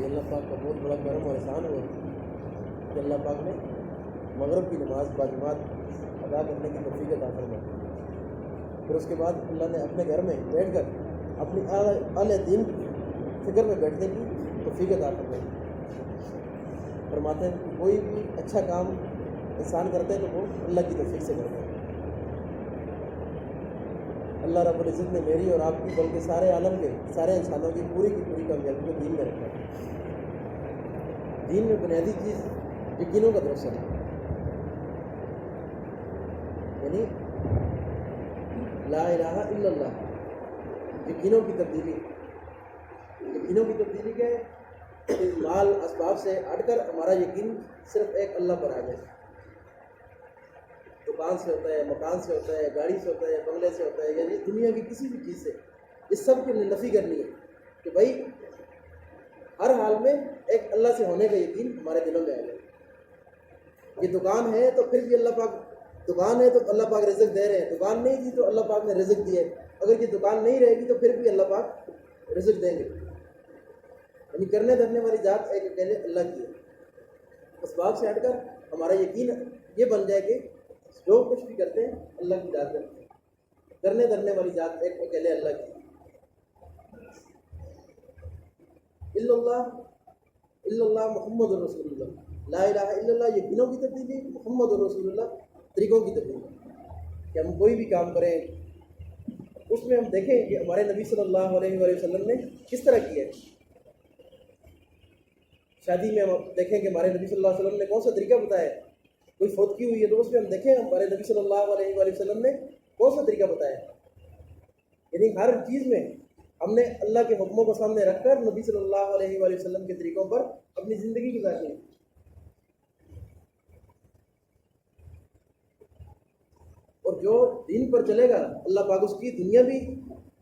اللہ پاک کا بہت بڑا کرم اور احسان ہوا کہ اللہ پاک نے مغرب کی نماز باجماعت ادا کرنے کی توفیق عطا فرمائی. پھر اس کے بعد اللہ نے اپنے گھر میں بیٹھ کر اپنی اعلیٰ دین فکر میں بیٹھنے کی توفیق عطا فرمائی. فرماتے ہیں کہ کوئی بھی اچھا کام انسان کرتے ہیں تو وہ اللہ کی توفیق سے کرتے ہیں. اللہ رب العزت نے میری اور آپ کی بلکہ سارے عالم کے سارے انسانوں کی پوری کامیابی کو دین میں رکھا ہے. دین میں بنیادی چیز یقینوں کا درست ہے، یعنی لا الہ الا اللہ. یقینوں کی تبدیلی کیا ہے کہ مال اسباب سے ہٹ کر ہمارا یقین صرف ایک اللہ پر آ جائے. دکان سے ہوتا ہے، مکان سے ہوتا ہے، گاڑی سے ہوتا ہے، بنگلے سے ہوتا ہے، یعنی دنیا کی کسی بھی چیز سے اس سب کی نفی کرنی ہے کہ بھائی ہر حال میں ایک اللہ سے ہونے کا یقین ہمارے دلوں میں آ جائے. یہ دکان ہے تو پھر بھی اللہ پاک، دکان ہے تو اللہ پاک رزق دے رہے ہیں، دکان نہیں تھی تو اللہ پاک نے رزق دیا ہے. اگر یہ دکان نہیں رہے گی تو پھر بھی اللہ پاک رزق دیں گے. یعنی کرنے دھرنے والی ذات ایک اکیلے اللہ کی ہے. اسباب سے ہٹ کر ہمارا یقین یہ بن جائے کہ جو کچھ بھی کرتے ہیں اللہ کی ذات کرتے ہیں. کرنے دھرنے والی ذات ایک اکیلے اللہ کی. اللہ محمد رسول اللہ. لا الہ الا اللہ یقینوں کی تبدیلی، محمد رسول اللہ طریقوں کی تبدیلی. کہ ہم کوئی بھی کام کریں اس میں ہم دیکھیں کہ ہمارے نبی صلی اللہ علیہ وآلہ وسلم نے کس طرح کیا ہے. شادی میں ہم دیکھیں کہ ہمارے نبی صلی اللہ علیہ وسلم نے کون سا طریقہ بتایا ہے. کوئی فوت کی ہوئی ہے تو اس میں ہم دیکھیں ہمارے نبی صلی اللہ علیہ وآلہ وسلم نے کون سا طریقہ بتایا ہے. یعنی ہر چیز میں ہم نے اللہ کے حکموں کو سامنے رکھ کر نبی صلی اللہ علیہ وآلہ وسلم کے طریقوں پر اپنی زندگی گزارنی ہے. اور جو دین پر چلے گا اللہ پاک اس کی دنیا بھی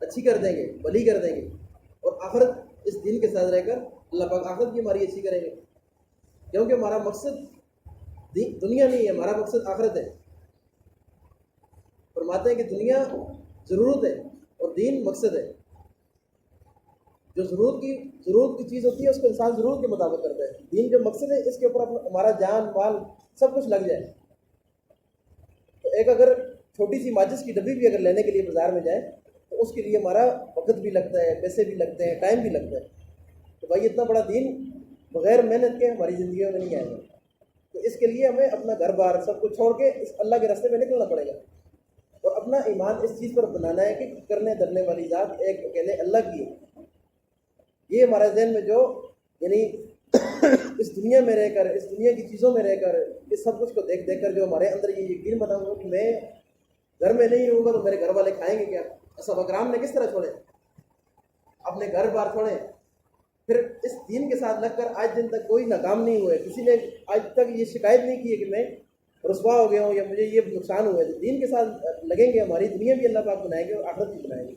اچھی کر دیں گے، بھلی کر دیں گے، اور آخرت اس دین کے ساتھ رہ کر اللہ پاک آخرت بھی ہماری اچھی کریں گے. کیونکہ ہمارا مقصد دنیا نہیں ہے، ہمارا مقصد آخرت ہے. فرماتے ہیں کہ دنیا ضرورت ہے اور دین مقصد ہے. جو ضرورت کی چیز ہوتی ہے اس کو انسان ضرورت کے مطابق کرتا ہے. دین جو مقصد ہے اس کے اوپر ہمارا جان مال سب کچھ لگ جائے. تو ایک اگر چھوٹی سی ماچس کی ڈبی بھی اگر لینے کے لیے بازار میں جائے تو اس کے لیے ہمارا وقت بھی لگتا ہے، پیسے بھی لگتے ہیں، ٹائم بھی لگتا ہے. تو بھائی اتنا بڑا دین بغیر محنت کے ہماری زندگیوں میں نہیں آئے گا. تو اس کے لیے ہمیں اپنا گھر بار سب کچھ چھوڑ کے اس اللہ کے راستے میں نکلنا پڑے گا اور اپنا ایمان اس چیز پر بنانا ہے کہ کرنے دھرنے والی ذات ایک اکیلے اللہ کی ہے. یہ ہمارے ذہن میں جو یعنی اس دنیا میں رہ کر، اس دنیا کی چیزوں میں رہ کر، اس سب کچھ کو دیکھ کر جو ہمارے اندر یہ یقین بنا ہوا کہ میں گھر میں نہیں رہوں گا تو میرے گھر والے کھائیں گے کیا. صحابہ کرام نے کس طرح چھوڑے، اپنے گھر بار چھوڑے، پھر اس دین کے ساتھ لگ کر آج دن تک کوئی ناکام نہیں ہوئے. کسی نے آج تک یہ شکایت نہیں کی ہے کہ میں رسوا ہو گیا ہوں یا مجھے یہ نقصان ہوا ہے. دین کے ساتھ لگیں گے ہماری دنیا بھی اللہ پاک بنائیں گے اور آخرت بھی بنائیں گے.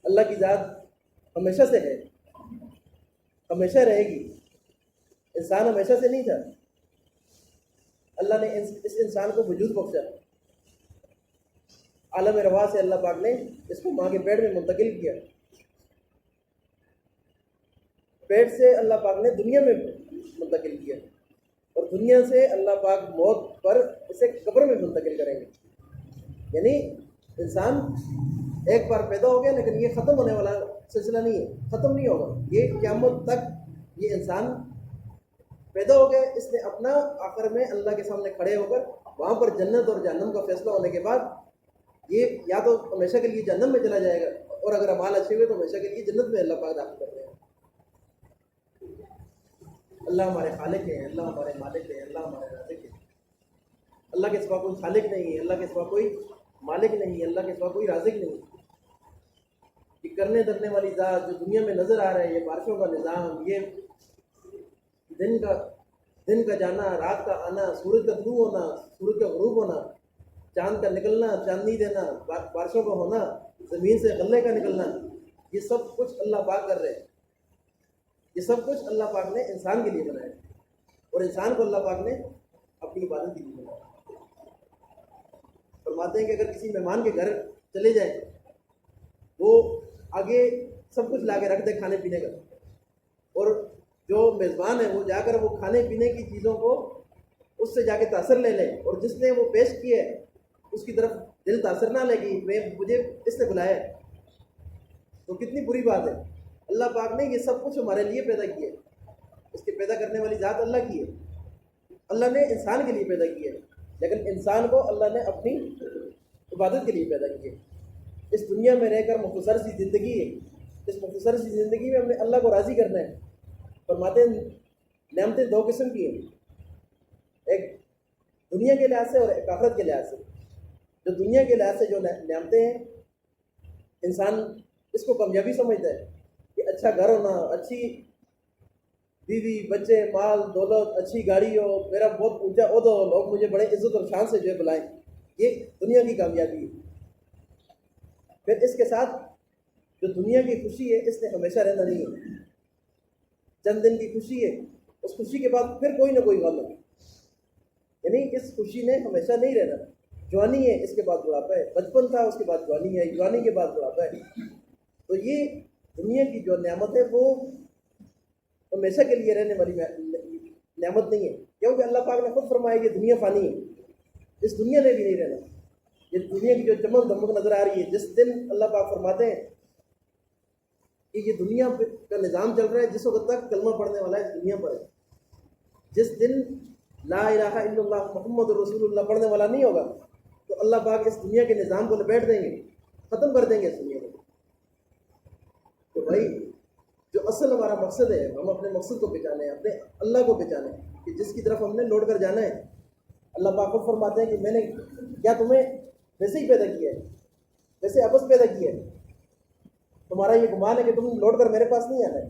اللہ کی ذات ہمیشہ سے ہے، ہمیشہ رہے گی. انسان ہمیشہ سے نہیں تھا. اللہ نے اس انسان کو وجود بخشا. عالم روا سے اللہ پاک نے اس کو ماں کے پیٹ میں منتقل کیا. پیٹ سے اللہ پاک نے دنیا میں منتقل کیا اور دنیا سے اللہ پاک موت پر اسے قبر میں منتقل کریں گے. یعنی انسان ایک بار پیدا ہو گیا لیکن یہ ختم ہونے والا سلسلہ نہیں ہے، ختم نہیں ہوگا. یہ قیامت تک یہ انسان پیدا ہو گیا. اس نے اپنا آخر میں اللہ کے سامنے کھڑے ہو کر وہاں پر جنت اور جہنم کا فیصلہ ہونے کے بعد یہ یا تو ہمیشہ کے لیے جہنم میں چلا جائے گا، اور اگر اعمال اچھے ہوئے تو ہمیشہ کے لیے جنت میں اللہ پاک داخل کر دے گا۔ اللہ ہمارے خالق ہیں، اللہ ہمارے مالک ہیں، اللہ ہمارے رازق ہیں۔ اللہ کے سوا کوئی خالق نہیں ہے، اللہ کے سوا کوئی مالک نہیں ہے، اللہ کے سوا کوئی رازق نہیں ہے۔ یہ کرنے دھرنے والی ذات جو دنیا میں نظر آ رہا ہے، یہ بارشوں کا نظام، یہ دن کا جانا، رات کا آنا، سورج کا طلوع ہونا، سورج کا غروب ہونا، چاند کا نکلنا، چاندنی دینا، بارشوں کا ہونا، زمین سے غلے کا نکلنا، یہ سب کچھ اللہ پاک کر رہے ہیں۔ یہ سب کچھ اللہ پاک نے انسان کے لیے بنایا ہے، اور انسان کو اللہ پاک نے اپنی عبادت کے لیے بنایا۔ فرماتے ہیں کہ اگر کسی مہمان کے گھر چلے جائیں، وہ آگے سب کچھ لا کے رکھ دے کھانے پینے کا، اور جو میزبان ہے وہ جا کر وہ کھانے پینے کی چیزوں کو اس سے جا کے تاثر لے لے، اور جس نے وہ پیش کیے اس کی طرف دل تاثر نہ لے گی، مجھے اس نے بلایا ہے، تو کتنی بری بات ہے۔ اللہ پاک نے یہ سب کچھ ہمارے لیے پیدا کیا ہے، اس کے پیدا کرنے والی ذات اللہ کی ہے۔ اللہ نے انسان کے لیے پیدا کیا ہے، لیکن انسان کو اللہ نے اپنی عبادت کے لیے پیدا کیا ہے۔ اس دنیا میں رہ کر مختصر سی زندگی ہے، اس مختصر سی زندگی میں ہم نے اللہ کو راضی کرنا ہے۔ فرماتے ہیں نعمتیں دو قسم کی ہیں، ایک دنیا کے لحاظ سے اور ایک آخرت کے لحاظ سے۔ جو دنیا کے لحاظ سے جو نعمتیں ہیں، انسان اس کو کامیابی سمجھتا ہے کہ اچھا گھر ہونا، اچھی بیوی، بچے، مال دولت، اچھی گاڑی ہو، میرا بہت اونچا عہدہ ہو، لوگ مجھے بڑے عزت اور شان سے جو ہے بلائیں، یہ دنیا کی کامیابی ہے۔ پھر اس کے ساتھ جو دنیا کی خوشی ہے، اس نے ہمیشہ رہنا نہیں ہے، چند دن کی خوشی ہے، اس خوشی کے بعد پھر کوئی نہ کوئی غم ہے، یعنی اس خوشی نے ہمیشہ نہیں رہنا۔ جوانی ہے، اس کے بعد بڑھاپا ہے، بچپن تھا اس کے بعد جوانی ہے، جوانی کے بعد بڑھاپا ہے۔ تو یہ دنیا کی جو نعمت ہے وہ ہمیشہ کے لیے رہنے والی نعمت نہیں ہے، کیونکہ اللہ پاک نے خود فرمایا کہ دنیا فانی ہے، اس دنیا نے بھی نہیں رہنا۔ یہ دنیا کی جو چمک دمک نظر آ رہی ہے، جس دن اللہ پاک فرماتے ہیں کہ یہ دنیا کا نظام چل رہا ہے، جس وقت تک کلمہ پڑھنے والا ہے دنیا پر ہے، جس دن لا الہ الا اللہ محمد رسول اللہ پڑھنے والا نہیں ہوگا تو اللہ پاک اس دنیا کے نظام کو لپیٹ دیں گے، ختم کر دیں گے اس دنیا کو۔ تو بھائی جو اصل ہمارا مقصد ہے، ہم اپنے مقصد کو پہچانے، اپنے اللہ کو پہچانے کہ جس کی طرف ہم نے لوٹ کر جانا ہے۔ اللہ پاک کو فرماتے ہیں کہ میں نے کیا تمہیں ویسے ہی پیدا کیا ہے، ویسے ابس پیدا کیا ہے، تمہارا یہ گمان ہے کہ تم لوٹ کر میرے پاس نہیں آنا ہے؟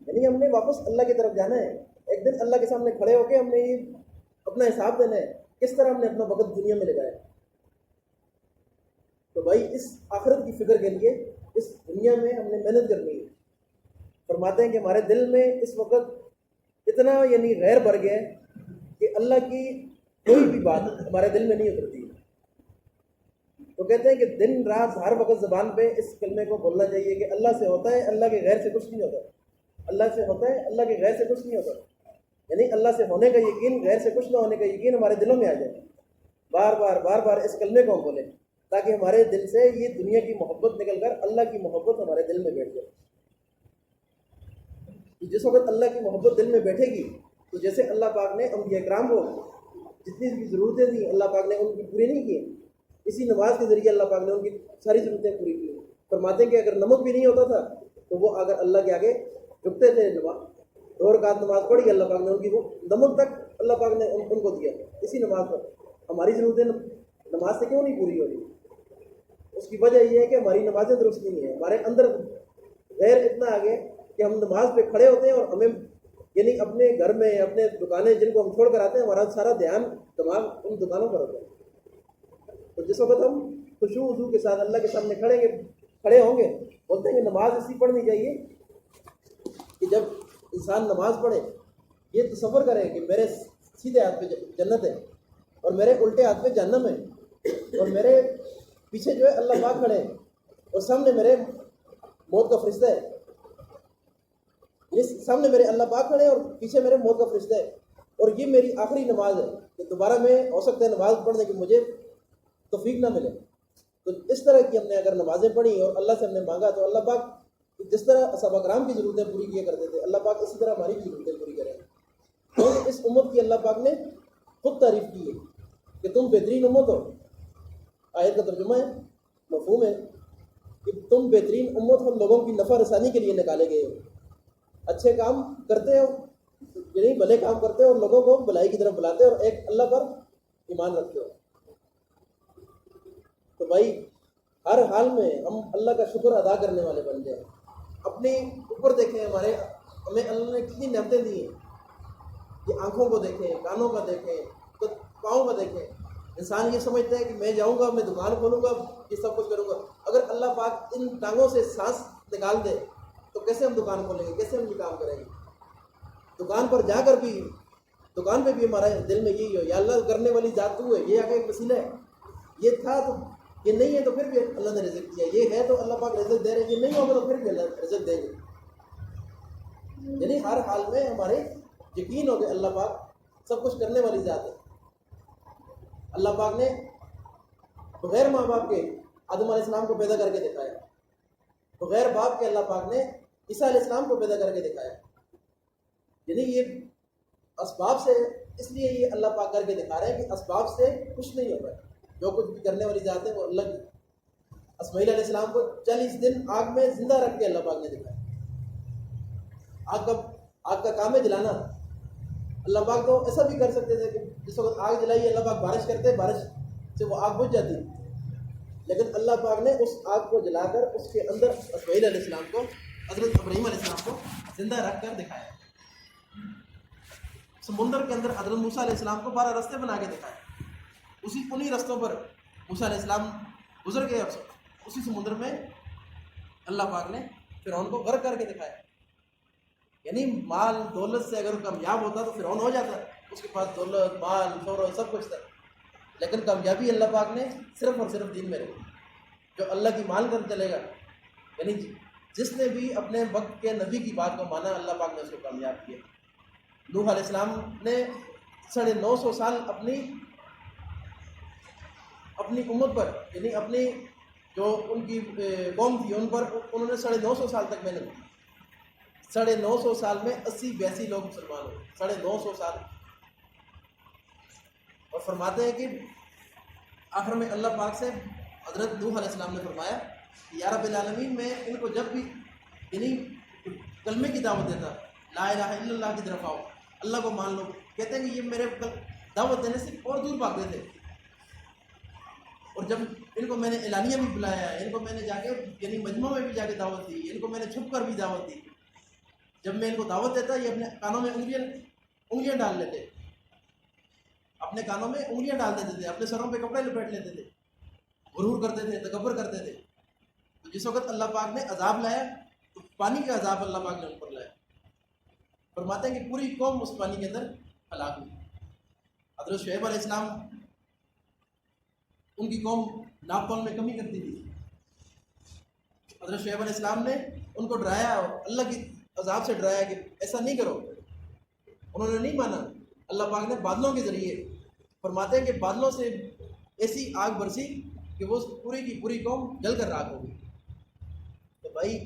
یعنی ہم نے واپس اللہ کی طرف جانا ہے، ایک دن اللہ کے سامنے کھڑے ہو کے ہم نے یہ اپنا حساب دینا ہے کس طرح ہم نے اپنا وقت دنیا میں لگایا۔ تو بھائی اس آخرت کی فکر کے لیے اس دنیا میں ہم نے محنت کرنی ہے۔ فرماتے ہیں کہ ہمارے دل میں اس وقت اتنا یعنی غیر بھر گیا ہے کہ اللہ کی کوئی بھی بات ہمارے دل میں نہیں اترتی۔ تو کہتے ہیں کہ دن رات ہر وقت زبان پہ اس کلمے کو بولنا چاہیے کہ اللہ سے ہوتا ہے، اللہ کے غیر سے کچھ نہیں ہوتا، اللہ سے ہوتا ہے، اللہ کے غیر سے کچھ نہیں ہوتا۔ یعنی اللہ سے ہونے کا یقین، غیر سے کچھ نہ ہونے کا یقین ہمارے دلوں میں آ جائے۔ بار بار اس کلمے کو ہم بولیں تاکہ ہمارے دل سے یہ دنیا کی محبت نکل کر اللہ کی محبت ہمارے دل میں بیٹھ جائے۔ جس وقت اللہ کی محبت دل میں بیٹھے گی تو جیسے اللہ پاک نے انبیاء کرام کو جتنی بھی ضرورتیں تھیں اللہ پاک نے ان کی پوری نہیں کی، اسی نماز کے ذریعے اللہ پاک نے ان کی ساری ضرورتیں پوری کی۔ فرماتے ہیں کہ اگر نمک بھی نہیں ہوتا تھا تو وہ اگر اللہ کے آگے جھکتے تھے، 2 رکعت نماز پڑھی اللہ پاک نے ان کی وہ نمک تک اللہ پاک نے ان کو دیا اسی نماز پر۔ ہماری ضرورتیں نماز سے کیوں نہیں پوری ہو رہی؟ اس کی وجہ یہ ہے کہ ہماری نمازیں درست نہیں ہیں، ہمارے اندر غیر اتنا آگے کہ ہم نماز پہ کھڑے ہوتے ہیں اور ہمیں یعنی اپنے گھر میں اپنے دکانیں جن کو ہم چھوڑ کر آتے ہیں ہمارا سارا دھیان دماغ ان دکانوں پر ہوتا ہے۔ تو جس وقت ہم خشوع وضو کے ساتھ اللہ کے سامنے کھڑے ہوں گے، بولتے ہیں کہ نماز اسی پڑھنی چاہیے کہ جب انسان نماز پڑھے یہ تصور کرے کہ میرے سیدھے ہاتھ پہ جنت ہے اور میرے الٹے ہاتھ پہ جہنم ہے، اور میرے پیچھے جو ہے اللہ پاک کھڑے اور سامنے میرے موت کا فرشتہ ہے، سامنے میرے اللہ پاک کھڑے اور پیچھے میرے موت کا فرشتہ ہے، اور یہ میری آخری نماز ہے کہ دوبارہ میں ہو سکتا ہے نماز پڑھنے کی مجھے توفیق نہ ملے۔ تو اس طرح کی ہم نے اگر نمازیں پڑھی اور اللہ سے ہم نے مانگا تو اللہ پاک جس طرح صحابہ کرام کی ضرورتیں پوری کیا کرتے تھے اللہ پاک اسی طرح ہماری بھی ضرورتیں پوری کریں، کیونکہ اس امت کی اللہ پاک نے خود تعریف کی ہے کہ تم بہترین امت ہو. آیت کا ترجمہ ہے، مفہوم ہے کہ تم بہترین امت ہو، لوگوں کی نفع رسانی کے لیے نکالے گئے ہو، اچھے کام کرتے ہو، یعنی بھلے کام کرتے ہو اور لوگوں کو بھلائی کی طرف بلاتے ہو اور ایک اللہ پر ایمان رکھتے ہو. تو بھائی ہر حال میں ہم اللہ کا شکر ادا کرنے والے بن جائیں. اپنے اوپر دیکھیں، ہمیں اللہ نے کتنی نعمتیں دی ہیں. یہ آنکھوں کو دیکھیں، کانوں کا دیکھیں، تو پاؤں کا دیکھیں. انسان یہ سمجھتا ہے کہ میں جاؤں گا، میں دکان کھولوں گا، یہ سب کچھ کروں گا. اگر اللہ پاک ان ٹانگوں سے سانس نکال دے تو کیسے ہم دکان کھولیں گے، کیسے ہم یہ کام کریں گے؟ دکان پر جا کر بھی، دکان پہ بھی ہمارا دل میں یہی ہو، یا اللہ کرنے والی ذات تو ہے، یہ آگے ایک وسیلہ ہے. یہ تھا تو یہ نہیں ہے تو پھر بھی اللہ نے رزق دیا، یہ ہے تو اللہ پاک رزق دے رہے ہیں، یہ نہیں ہوگا تو پھر بھی اللہ رزق دیں گے. یعنی ہر حال میں ہمارے یقین ہو کہ اللہ پاک سب کچھ کرنے والی ذات ہے. اللہ پاک نے بغیر ماں باپ کے آدم علیہ السلام کو پیدا کر کے دکھایا، بغیر باپ کے اللہ پاک نے عیسیٰ علیہ السلام کو پیدا کر کے دکھایا. یعنی یہ اسباب سے، اس لیے یہ اللہ پاک کر کے دکھا رہے ہیں کہ اسباب سے کچھ نہیں ہوتا. جو کچھ بھی کرنے والی ذات ہے وہ اللہ کی. اسماعیل علیہ السلام کو 40 دن آگ میں زندہ رکھ کے اللہ پاک نے دکھایا. آگ کا کام ہے جلانا. اللہ پاک تو ایسا بھی کر سکتے تھے کہ جس وقت آگ جلائی اللہ پاک بارش کرتے، بارش سے وہ آگ بجھ جاتی، لیکن اللہ پاک نے اس آگ کو جلا کر اس کے اندر اسماعیل علیہ السلام کو، حضرت ابراہیم علیہ السلام کو زندہ رکھ کر دکھایا. سمندر کے اندر حضرت موسیٰ علیہ السلام کو 12 راستے بنا کے دکھائے. انہی رستوں پر موسیٰ علیہ السلام گزر گئے. اسی سمندر میں اللہ پاک نے فرعون کو غرق کر کے دکھایا. یعنی مال دولت سے اگر کامیاب ہوتا تو فرعون ہو جاتا، اس کے پاس دولت، مال، شہرت سب کچھ تھا، لیکن کامیابی اللہ پاک نے صرف اور صرف دین میں رکھی. جو اللہ کی مان کر چلے گا، یعنی جس نے بھی اپنے وقت کے نبی کی بات کو مانا، اللہ پاک نے اس کو کامیاب کیا. نوح علیہ السلام نے 950 سال اپنی امت پر، یعنی اپنی جو ان کی قوم تھی ان پر انہوں نے 950 سال تک محنت کی. 950 سال میں 80-82 لوگ مسلمان ہوئے. 950 سال. اور فرماتے ہیں کہ آخر میں اللہ پاک سے حضرت نوح علیہ السلام نے فرمایا کہ یا رب العالمین، میں ان کو جب بھی یعنی کلمے کی دعوت دیتا، لا الہ الا اللہ کی طرف آؤ، اللہ کو مان لو، کہتے ہیں کہ یہ میرے دعوت دینے سے اور دور بھاگتے تھے. اور جب ان کو میں نے اعلانیہ بھی بلایا، ان کو میں نے جا کے یعنی مجمع میں بھی جا کے دعوت دی، ان کو میں نے چھپ کر بھی دعوت دی. جب میں ان کو دعوت دیتا یہ اپنے کانوں میں انگلیاں ڈال لیتے، اپنے کانوں میں انگلیاں ڈال دیتے تھے، اپنے سروں پہ کپڑے لپیٹ لیتے تھے، غرور کرتے تھے، تکبر کرتے تھے. تو جس وقت اللہ پاک نے عذاب لایا تو پانی کا عذاب اللہ پاک نے ان پر لایا. فرماتے ہیں کہ پوری قوم اس پانی کے اندر ہلاک ہوئی. حضرت شعیب علیہ السلام، ان کی قوم ناپ تول میں کمی کرتی تھی. حضرت شعیب علیہ السلام نے ان کو ڈرایا، اللہ کی عذاب سے ڈرایا کہ ایسا نہیں کرو. انہوں نے نہیں مانا. اللہ پاک نے بادلوں کے ذریعے، فرماتے ہیں کہ بادلوں سے ایسی آگ برسی کہ وہ پوری کی پوری قوم جل کر راکھ ہو گئی. تو بھائی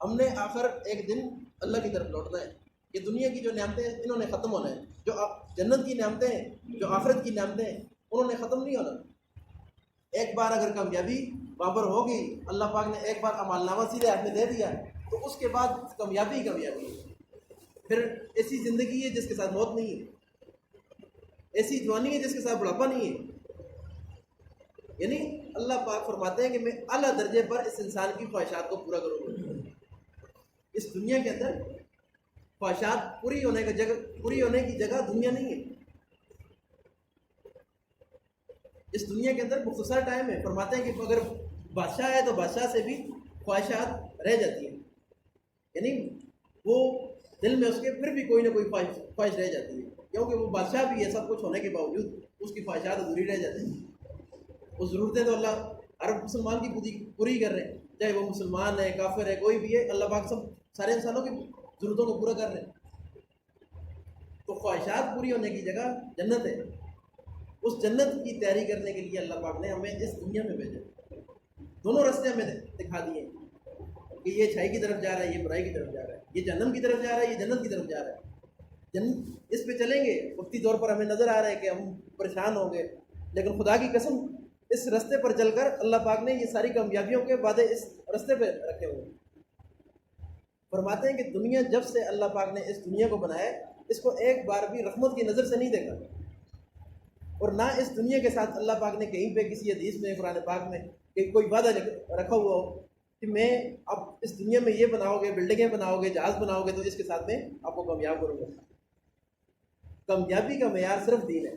ہم نے آخر ایک دن اللہ کی طرف لوٹنا ہے. یہ دنیا کی جو نعمتیں ہیں انہوں نے ختم ہونا ہے. جو جنت کی نعمتیں ہیں، جو آخرت کی نعمتیں ہیں، انہوں نے ختم نہیں ہونا. ایک بار اگر کامیابی بابر ہوگی، اللہ پاک نے ایک بار عمل نامہ سیدھے ہاتھ میں دے دیا تو اس کے بعد کامیابی ہے. پھر ایسی زندگی ہے جس کے ساتھ موت نہیں ہے، ایسی جوانی ہے جس کے ساتھ بڑھاپا نہیں ہے. یعنی اللہ پاک فرماتے ہیں کہ میں اعلیٰ درجے پر اس انسان کی خواہشات کو پورا کروں گا. اس دنیا کے اندر خواہشات پوری ہونے کی جگہ دنیا نہیں ہے. اس دنیا کے اندر مختصر ٹائم ہے. فرماتے ہیں کہ اگر بادشاہ ہے تو بادشاہ سے بھی خواہشات رہ جاتی ہیں، یعنی وہ دل میں اس کے پھر بھی کوئی نہ کوئی خواہش رہ جاتی ہے، کیونکہ وہ بادشاہ بھی ہے. سب کچھ ہونے کے باوجود اس کی خواہشات ادھوری رہ جاتی ہیں. وہ ضرورتیں تو اللہ ہر مسلمان کی پوری کر رہے ہیں، چاہے وہ مسلمان ہے، کافر ہے، کوئی بھی ہے. اللہ پاک سارے انسانوں کی ضرورتوں کو پورا کر رہے ہیں. تو خواہشات پوری ہونے کی جگہ جنت ہے. اس جنت کی تیاری کرنے کے لیے اللہ پاک نے ہمیں اس دنیا میں بھیجا. دونوں راستے ہمیں دکھا دیے کہ یہ اچھائی کی طرف جا رہا ہے، یہ برائی کی طرف جا رہا ہے، یہ جہنم کی طرف جا رہا ہے، یہ جنت کی طرف جا رہا ہے. اس پہ چلیں گے، وقتی طور پر ہمیں نظر آ رہا ہے کہ ہم پریشان ہوں گے، لیکن خدا کی قسم اس رستے پر چل کر اللہ پاک نے یہ ساری کامیابیوں کے وعدے اس رستے پہ رکھے ہوئے ہیں۔ فرماتے ہیں کہ دنیا جب سے اللہ پاک نے اس دنیا کو بنایا، اس کو ایک بار بھی رحمت کی نظر سے نہیں دیکھا، اور نہ اس دنیا کے ساتھ اللہ پاک نے کہیں پہ کسی حدیث میں قرآن پاک میں کہ کوئی وعدہ رکھا ہوا ہو کہ میں اب اس دنیا میں یہ بناؤ گے، بلڈنگیں بناؤ گے، جہاز بناؤ گے، تو اس کے ساتھ میں آپ کو کامیاب کروں گا۔ کامیابی کا معیار صرف دین ہے۔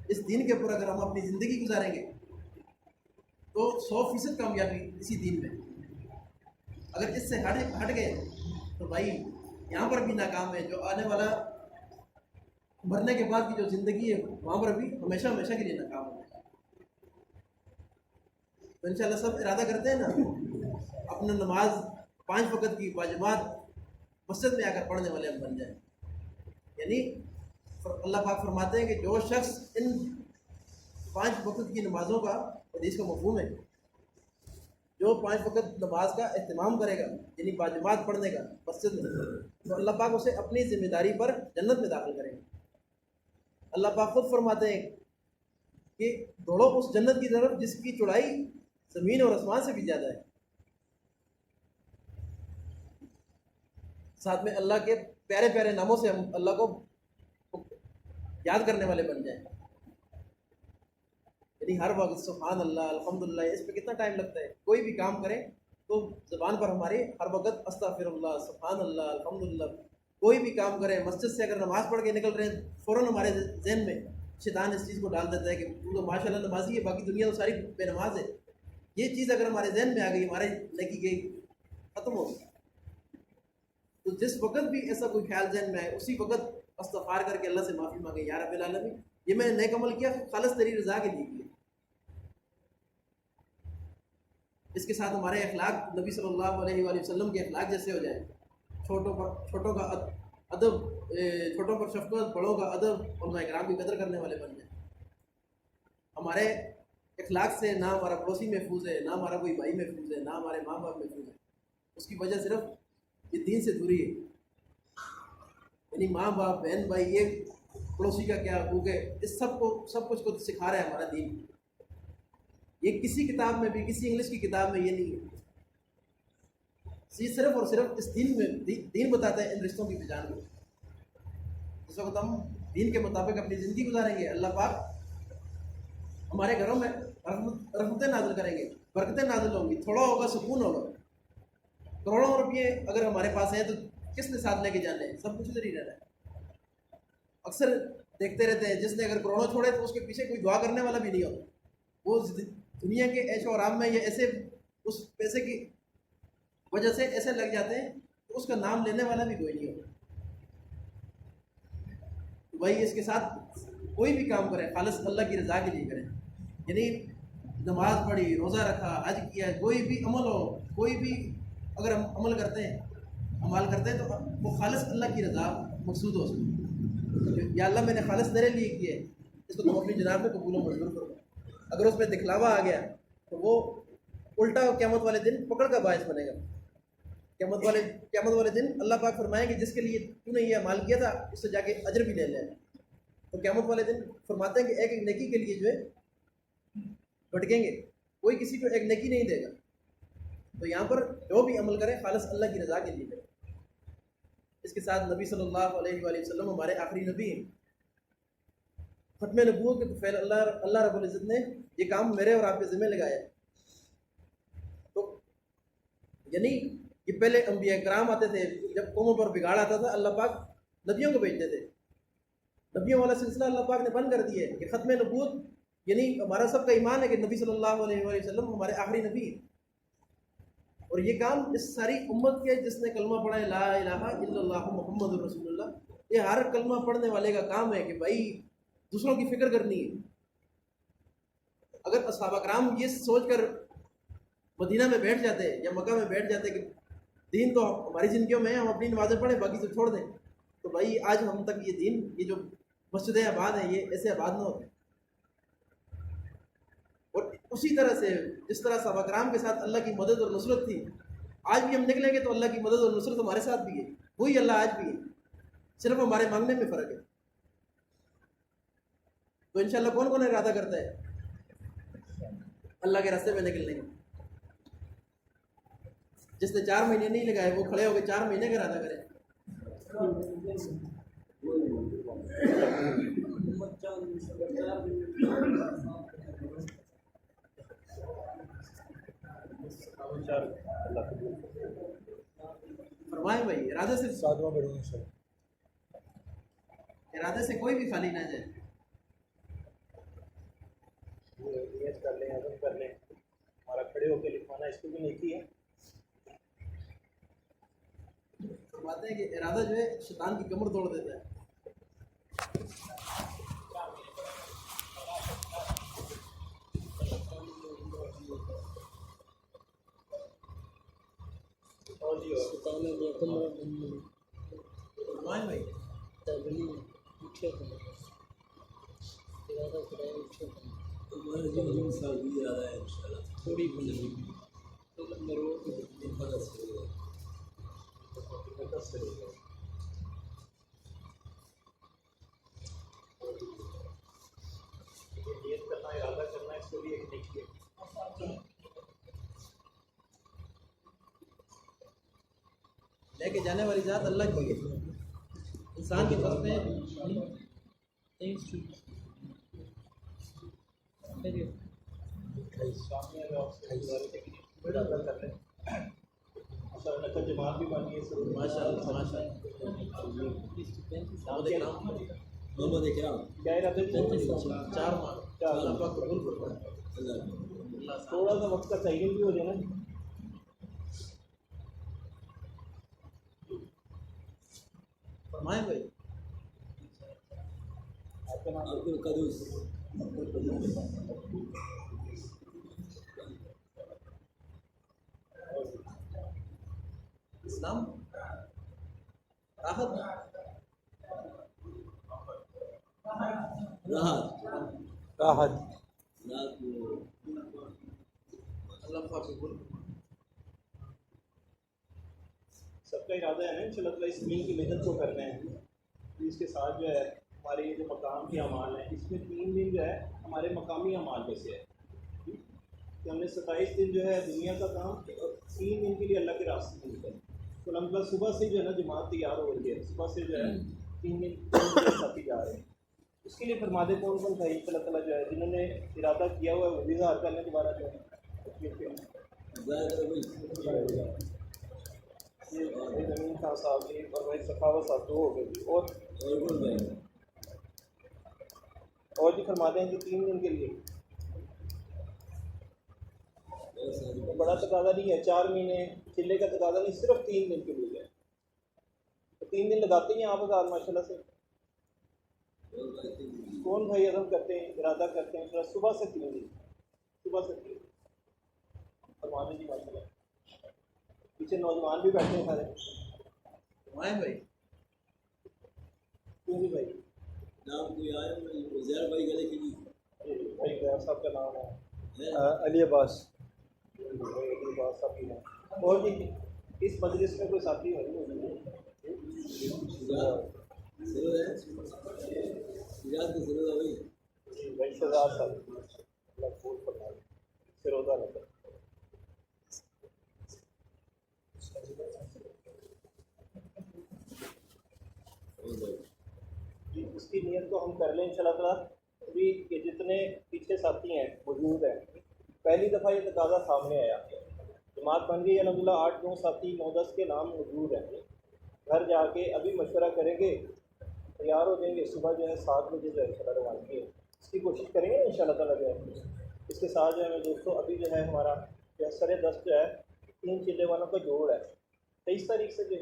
اس دین کے اوپر اگر ہم اپنی زندگی گزاریں گے تو 100% کامیابی اسی دین میں۔ اگر اس سے ہٹ گئے تو بھائی یہاں پر بھی ناکام ہے، جو آنے والا مرنے کے بعد کی جو زندگی ہے وہاں پر بھی ہمیشہ ہمیشہ کے لیے ناکام ہے۔ تو انشاءاللہ سب ارادہ کرتے ہیں نا اپنا نماز 5 وقت کی واجبات مسجد میں آ کر پڑھنے والے ہم بن جائیں۔ یعنی اللہ پاک فرماتے ہیں کہ جو شخص ان 5 وقت کی نمازوں کا، حدیث کا مفہوم ہے، جو 5 وقت نماز کا اہتمام کرے گا، یعنی واجبات پڑھنے کا مسجد میں، تو اللہ پاک اسے اپنی ذمہ داری پر جنت میں داخل کریں گے۔ اللہ پاک خود فرماتے ہیں کہ دوڑو اس جنت کی طرف جس کی چوڑائی زمین اور آسمان سے بھی زیادہ ہے۔ ساتھ میں اللہ کے پیارے پیارے ناموں سے ہم اللہ کو یاد کرنے والے بن جائیں، یعنی ہر وقت سبحان اللہ، الحمدللہ۔ اس پہ کتنا ٹائم لگتا ہے؟ کوئی بھی کام کریں تو زبان پر ہماری ہر وقت استغفر اللہ، سبحان اللہ، الحمدللہ۔ کوئی بھی کام کریں، مسجد سے اگر نماز پڑھ کے نکل رہے ہیں فوراً ہمارے ذہن میں شیطان اس چیز کو ڈال دیتا ہے کہ تو تو ماشاء اللہ نمازی ہے، باقی دنیا تو ساری بے نماز ہے۔ یہ چیز اگر ہمارے ذہن میں آ گئی، ہمارے نیکی گئی ختم ہو گئی۔ تو جس وقت بھی ایسا کوئی خیال ذہن میں آئے اسی وقت استغفار کر کے اللہ سے معافی مانگے، یا رب العالمین یہ میں نے نیک عمل کیا خالص تیری رضا کے لیے کیا۔ اس کے ساتھ ہمارے اخلاق نبی صلی اللہ علیہ وآلہ وسلم کے اخلاق جیسے ہو جائیں، چھوٹوں کا ادب، چھوٹوں پر شفقت، بڑوں کا ادب، علماء کرام کی قدر کرنے والے بن جائیں۔ ہمارے اخلاق سے نہ ہمارا پڑوسی محفوظ ہے، نہ ہمارا کوئی بھائی محفوظ ہے، نہ ہمارے ماں باپ محفوظ ہے۔ اس کی وجہ صرف یہ دین سے دوری ہے۔ یعنی ماں باپ، بہن بھائی، یہ پڑوسی کا کیا حقوق ہے، اس سب کچھ کو سکھا رہا ہے ہمارا دین۔ یہ کسی کتاب میں بھی، کسی انگلش کی کتاب میں یہ نہیں ہے۔ صرف اور صرف اس دین میں دین بتاتا ہے ان رشتوں کی پہچان کو۔ اس وقت ہم دین کے مطابق اپنی زندگی گزاریں گے، اللہ پاک ہمارے گھروں میں رحمتیں نازل کریں گے، برکتیں نازل ہوں گی، تھوڑا ہوگا سکون ہوگا۔ کروڑوں روپئے اگر ہمارے پاس ہیں تو کس نے ساتھ لے کے جانے ہیں؟ سب کچھ ادھر ہی رہنا ہے۔ اکثر دیکھتے رہتے ہیں جس نے اگر کروڑوں چھوڑے تو اس کے پیچھے کوئی دعا کرنے والا بھی نہیں ہوتا۔ وہ دنیا کے عیش و آرام میں یا ایسے اس پیسے کی وجہ سے ایسے لگ جاتے ہیں تو اس کا نام لینے والا بھی کوئی نہیں ہوتا۔ وہی اس کے ساتھ کوئی بھی کام کریں خالص اللہ کی رضا کے لیے کریں، یعنی نماز پڑھی، روزہ رکھا، حج کیا، کوئی بھی عمل ہو، کوئی بھی اگر ہم عمل کرتے ہیں تو وہ خالص اللہ کی رضا مقصود ہو سکے۔ یا اللہ میں نے خالص تیرے لیے کیا ہے، اس کو تم اپنی جناب میں قبول و منظور کرو۔ اگر اس میں دکھلاوا آ گیا تو وہ الٹا قیامت والے دن پکڑ کا باعث بنے گا۔ قیامت والے دن اللہ پاک فرمائیں کہ جس کے لیے تو نے یہ اعمال کیا تھا اس سے جا کے اجر بھی لے لے۔ تو قیامت والے دن فرماتے ہیں کہ ایک ایک نیکی کے لیے جو ہے بھٹکیں گے، کوئی کسی کو ایک نیکی نہیں دے گا۔ تو یہاں پر جو بھی عمل کریں خالص اللہ کی رضا کے لیے کریں۔ اس کے ساتھ نبی صلی اللہ علیہ وآلہ وسلم ہمارے آخری نبی ہیں۔ ختم نبوت کے فعل اللہ رب العزت نے یہ کام میرے اور آپ کے ذمہ لگایا ہے۔ تو یعنی یہ پہلے انبیاء کرام آتے تھے، جب قوموں پر بگاڑ آتا تھا اللہ پاک نبیوں کو بھیجتے تھے۔ نبیوں والا سلسلہ اللہ پاک نے بند کر دیا ہے کہ ختم نبوت، یعنی ہمارا سب کا ایمان ہے کہ نبی صلی اللہ علیہ وآلہ وسلم ہمارے آخری نبی ہیں۔ اور یہ کام اس ساری امت کے جس نے کلمہ پڑھا ہے لا الہ الا اللہ محمد رسول اللہ، یہ ہر کلمہ پڑھنے والے کا کام ہے کہ بھائی دوسروں کی فکر کرنی ہے۔ اگر اصحاب کرام یہ سوچ کر مدینہ میں بیٹھ جاتے یا مکہ میں بیٹھ جاتے کہ دین تو ہماری زندگیوں میں ہے، ہم اپنی نمازیں پڑھیں باقی تو چھوڑ دیں، تو بھائی آج ہم تک یہ دین، یہ جو مسجدیں آباد ہیں یہ ایسے آباد نہ ہوتے۔ اور اسی طرح سے جس طرح صحابہ کرام کے ساتھ اللہ کی مدد اور نصرت تھی، آج بھی ہم نکلیں گے تو اللہ کی مدد اور نصرت ہمارے ساتھ بھی ہے، وہی اللہ آج بھی ہے۔ صرف ہمارے مانگنے میں فرق ہے. تو انشاءاللہ کون کون ارادہ کرتا ہے اللہ کے راستے میں نکلنے کا؟ جس نے 4 مہینے نہیں لگائے وہ کھڑے ہو کے 4 مہینے کا ارادہ کرے. فرمائیں بھائی ارادے سے کوئی بھی خالی نہ جائے. نیت کر لیں، عزم کر لیں، ہمارا کھڑے ہو کے لکھوانا اس کو بھی نیکی ہے. فرماتے ہیں کہ ارادہ جو ہے شیطان کی کمر توڑ دیتا ہے. فرمائیں بھائی. نیت کرنا، ارادہ کرنا اس کو بھی ایک نیکی ہے. لے کے جانے والی ذات اللہ کی ہے. انسان کے پاس میں نقل جماعت بھی بانی ہے. ماشاء اللہ کیا ارادہ 4 ماہ اللہ پاک قبول فرمائے. تھوڑا سا وقت کا تعین بھی ہو جائے نا. فرمائیں بھائی. آپ کا نام اسلام راحت راحت اللہ پاک قبول. سب کا ارادہ ہے نا ان شاء اللہ اس دین کی محنت کو کرنا ہے. اس کے ساتھ جو ہے ہمارے یہ جو مقام کے اعمال ہیں اس میں 3 دن جو ہے ہمارے مقامی اعمال میں سے ہے کہ ہم نے 27 دن جو ہے دنیا کا کام اور 3 دن کے لیے اللہ کے راستے میں نکلے. تو الحمد للہ صبح سے جو ہے نا جماعت تیار ہو رہی ہے. صبح سے جو ہے 3 دن ساتھی جا رہے ہیں. اس کے لیے فرما دے کون کون بھائی اللہ تعالیٰ جو ہے جنہوں نے ارادہ کیا ہوا ہے وہ بھی ظاہر کرنے دوبارہ جو ہے زمین خان صاحب جی اور بھائی سخاوت صاحب 2 ہو گئے جی. اور جی فرما دیں کہ 3 دن کے لیے بڑا تقاضا نہیں ہے. 4 مہینے چلے کا تقاضا نہیں، صرف 3 دن کے لیے ہے. تو 3 دن لگاتے ہیں آپ ہزار ماشاء اللہ سے. کون بھائی عزم کرتے ہیں، ارادہ کرتے ہیں صبح سے 3 دن، صبح سے 3 دن فرمانے جی ماشاء اللہ. پیچھے نوجوان بھی بیٹھے ہیں سارے. فرمائیں بھائی. کیوں جی بھائی؟ نام کوئی آیا زیر بھائی گلے کی بھائی غیر صاحب کا نام ہے علی عباس. صاحب کی نام. اور جی اس مجلس میں کوئی ساتھی ہے بھائی شہزاد صاحب فیروزہ نگر. جی اس کی نیت کو ہم کر لیں ان شاء اللہ تعالیٰ. ابھی یہ جتنے پیچھے ساتھی ہیں موجود ہیں، پہلی دفعہ یہ تقاضا سامنے آیا. جماعت بن گئی الحمد للہ. 8-9 ساتھی 9-10 کے نام موجود ہیں. گھر جا کے ابھی مشورہ کریں گے، تیار ہو جائیں گے. صبح جو ہے 7 بجے جو ہے ان شاء اللہ روانگی ہے. اس کی کوشش کریں گے ان شاء اللہ تعالیٰ جو ہے. اس کے ساتھ جو ہے دوستوں ابھی جو ہے ہمارا جو ہے سر دست جو ہے 3 چلے والوں کا جوڑ ہے. 23 تاریخ سے جو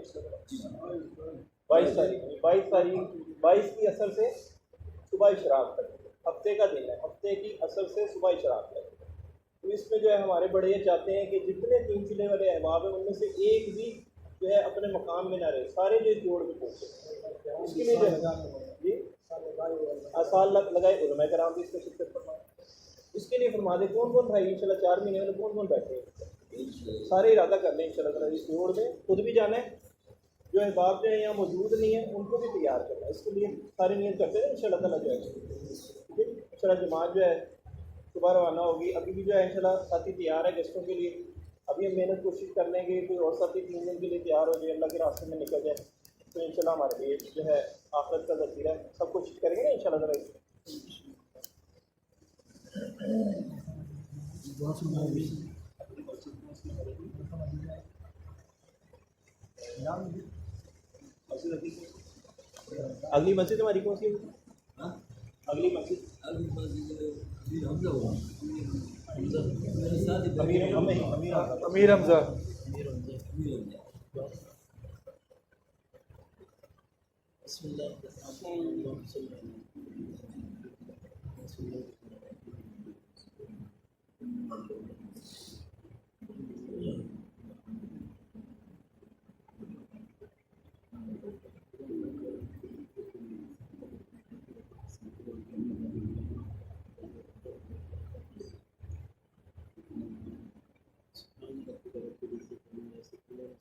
22 کی اثر سے صبح اشراق تک ہفتے کا دن ہے. ہفتے کی اثر سے صبح اشراق تک. تو اس میں جو ہے ہمارے بڑے یہ چاہتے ہیں کہ جتنے 3 چلے والے احباب ہیں ان میں سے ایک بھی جو ہے اپنے مقام میں نہ رہے، سارے جو جوڑ میں پہنچے. اس کے لیے جو ہے جی سال لگائے علماء کرام بھی اس میں شرکت فرمائیں. اس کے لیے فرما دیں کون کون بھائی ان شاء اللہ 4 مہینے میں کون کون بیٹھے ہیں. سارے ارادہ کر لیں ان شاء اللہ تعالیٰ اس جوڑ میں. خود بھی جانا ہے جو احباب جو ہے یہاں موجود نہیں ہیں ان کو بھی تیار کرنا ہے. اس کے لیے ساری نیت کرتے ہیں انشاءاللہ تعالیٰ جو ہے. ٹھیک ہے انشاءاللہ جماعت جو ہے صبح روانہ ہوگی. ابھی بھی جو ہے انشاءاللہ ساتھی تیار ہے گیسٹوں کے لیے. ابھی ہم محنت کوشش کر لیں گے کوئی اور ساتھی 3 دن کے لیے تیار ہو جائے, اللہ کے راستے میں نکل جائے, تو انشاءاللہ ہمارے لیے جو ہے آخرت کا ذخیرہ ہے. سب کوشش کریں گے نا انشاءاللہ ذرا اس اگلی مسجد ہماری کون سی ہے؟ ہاں اگلی مسجد ابھی حمزہ ہوا حمزہ میرے ساتھ ہی امیر بیٹھے امیر حمزہ بسم اللہ اللہم صلی اللہ علیہ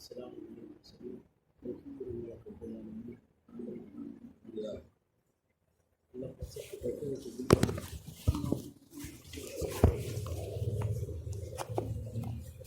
السلام علیکم. اللہ